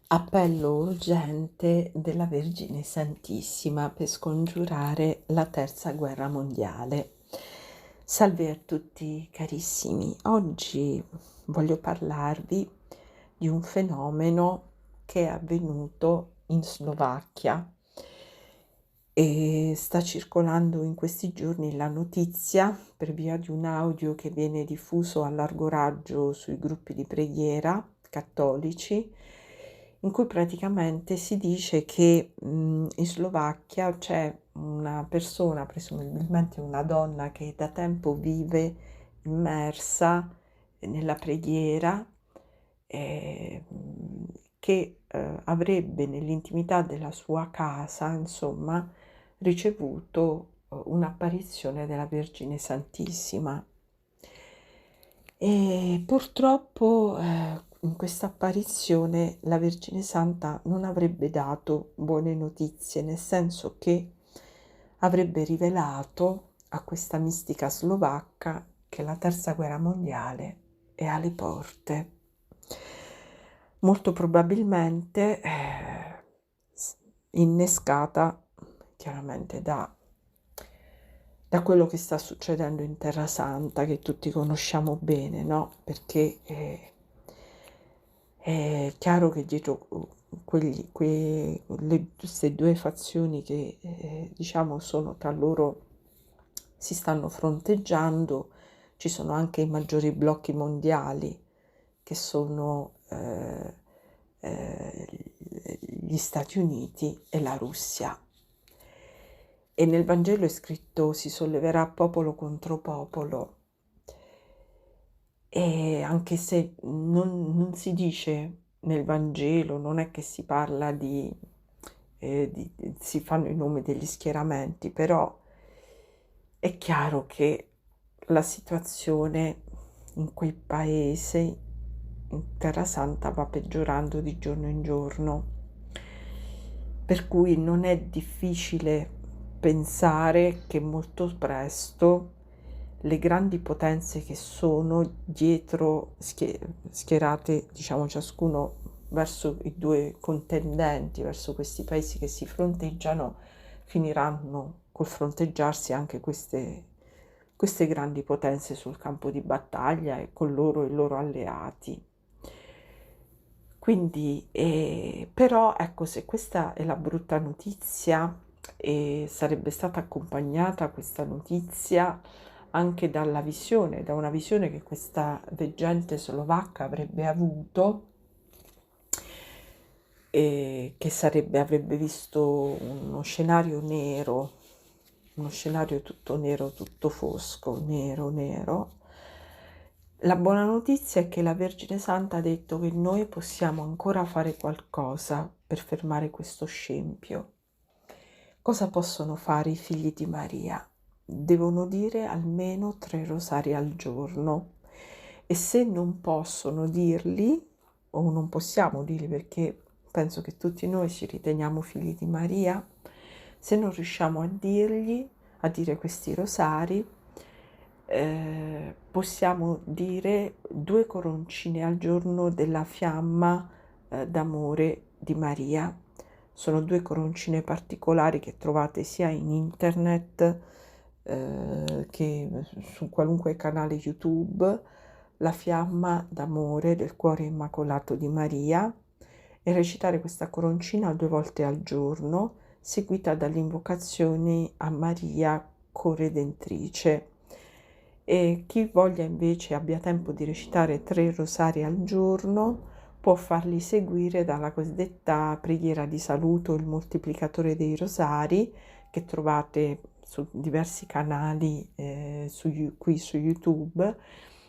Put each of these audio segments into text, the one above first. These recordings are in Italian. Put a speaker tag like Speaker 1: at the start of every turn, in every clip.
Speaker 1: Appello urgente della Vergine Santissima per scongiurare la terza guerra mondiale. Salve a tutti carissimi, oggi voglio parlarvi di un fenomeno che è avvenuto in Slovacchia e sta circolando in questi giorni la notizia per via di un audio che viene diffuso a largo raggio sui gruppi di preghiera cattolici, in cui praticamente si dice che in Slovacchia c'è una persona, presumibilmente una donna, che da tempo vive immersa nella preghiera, eh, che avrebbe nell'intimità della sua casa, insomma, ricevuto un'apparizione della Vergine Santissima. E purtroppo in questa apparizione la Vergine Santa non avrebbe dato buone notizie, nel senso che avrebbe rivelato a questa mistica slovacca che la terza guerra mondiale è alle porte. Molto probabilmente innescata chiaramente da quello che sta succedendo in Terra Santa, che tutti conosciamo bene, no? Perché è chiaro che dietro queste due fazioni che diciamo sono tra loro, si stanno fronteggiando, ci sono anche i maggiori blocchi mondiali che sono gli Stati Uniti e la Russia. E nel Vangelo è scritto: si solleverà popolo contro popolo, e anche se non si dice nel Vangelo, non è che si parla si fanno i nomi degli schieramenti, però è chiaro che la situazione in quei paesi, in Terra Santa, va peggiorando di giorno in giorno, per cui non è difficile pensare che molto presto le grandi potenze che sono dietro, schierate, diciamo, ciascuno verso i due contendenti, verso questi paesi che si fronteggiano, finiranno col fronteggiarsi anche queste grandi potenze sul campo di battaglia e con loro i loro alleati. Quindi, però, ecco, se questa è la brutta notizia, e sarebbe stata accompagnata questa notizia anche da una visione che questa veggente slovacca avrebbe avuto, e che avrebbe visto uno scenario nero, uno scenario tutto nero, tutto fosco, nero, nero. La buona notizia è che la Vergine Santa ha detto che noi possiamo ancora fare qualcosa per fermare questo scempio. Cosa possono fare i figli di Maria? Devono dire almeno 3 rosari al giorno, e se non possono dirli, o non possiamo dirli perché penso che tutti noi ci riteniamo figli di Maria, se non riusciamo a dire questi rosari, possiamo dire 2 coroncine al giorno della fiamma d'amore di Maria. Sono 2 coroncine particolari che trovate sia in internet che su qualunque canale YouTube: la fiamma d'amore del cuore immacolato di Maria, e recitare questa coroncina 2 volte al giorno, seguita dalle invocazioni a Maria Corredentrice. E chi voglia invece abbia tempo di recitare 3 rosari al giorno può farli seguire dalla cosiddetta preghiera di saluto, il moltiplicatore dei rosari, che trovate su diversi canali qui su YouTube,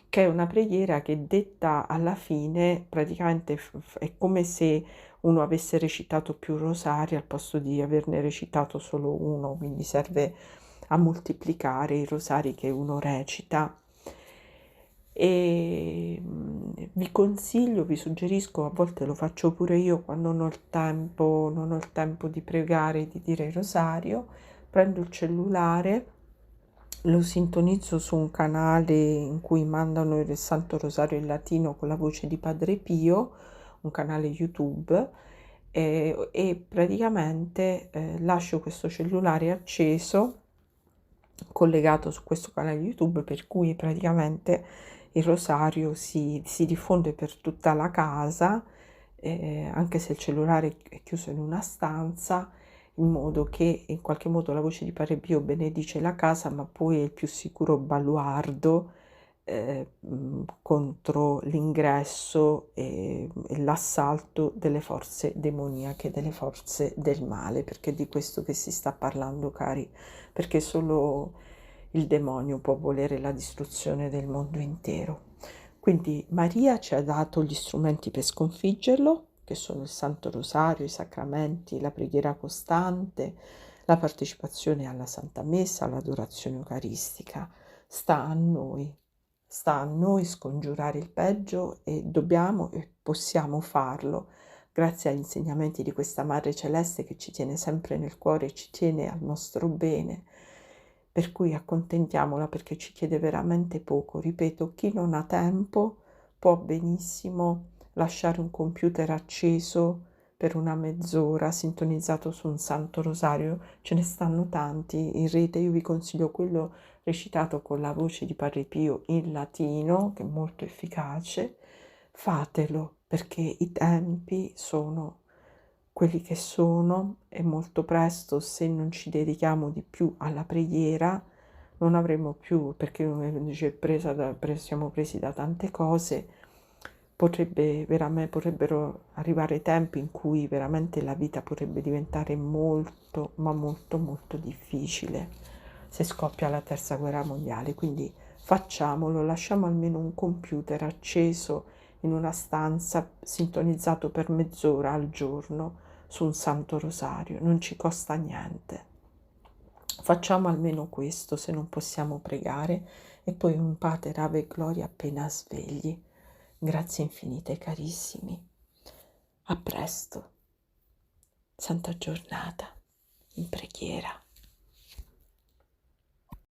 Speaker 1: che è una preghiera che, detta alla fine, praticamente è come se uno avesse recitato più rosari al posto di averne recitato solo uno, quindi serve a moltiplicare i rosari che uno recita. E vi suggerisco, a volte lo faccio pure io quando non ho il tempo di pregare, di dire il rosario, prendo il cellulare, lo sintonizzo su un canale in cui mandano il Santo Rosario in latino con la voce di Padre Pio, un canale YouTube e praticamente lascio questo cellulare acceso collegato su questo canale YouTube, per cui praticamente il rosario si diffonde per tutta la casa, anche se il cellulare è chiuso in una stanza, in modo che in qualche modo la voce di Padre Pio benedice la casa, ma poi è il più sicuro baluardo contro l'ingresso e l'assalto delle forze demoniache, delle forze del male, perché è di questo che si sta parlando, cari, perché solo il demonio può volere la distruzione del mondo intero. Quindi Maria ci ha dato gli strumenti per sconfiggerlo, che sono il Santo Rosario, i sacramenti, la preghiera costante, la partecipazione alla Santa Messa, l'adorazione eucaristica. Sta a noi scongiurare il peggio e dobbiamo e possiamo farlo grazie agli insegnamenti di questa Madre Celeste che ci tiene sempre nel cuore e ci tiene al nostro bene. Per cui accontentiamola, perché ci chiede veramente poco. Ripeto, chi non ha tempo può benissimo lasciare un computer acceso per una mezz'ora sintonizzato su un Santo Rosario. Ce ne stanno tanti in rete, io vi consiglio quello recitato con la voce di Padre Pio in latino, che è molto efficace. Fatelo, perché i tempi sono quelli che sono e molto presto, se non ci dedichiamo di più alla preghiera, non avremo più, perché siamo presi da tante cose, potrebbero arrivare tempi in cui veramente la vita potrebbe diventare molto, ma molto, molto difficile se scoppia la terza guerra mondiale. Quindi facciamolo, lasciamo almeno un computer acceso in una stanza, sintonizzato per mezz'ora al giorno su un Santo Rosario, non ci costa niente. Facciamo almeno questo se non possiamo pregare, e poi un Pater Ave Gloria appena svegli. Grazie infinite carissimi. A presto. Santa giornata in preghiera.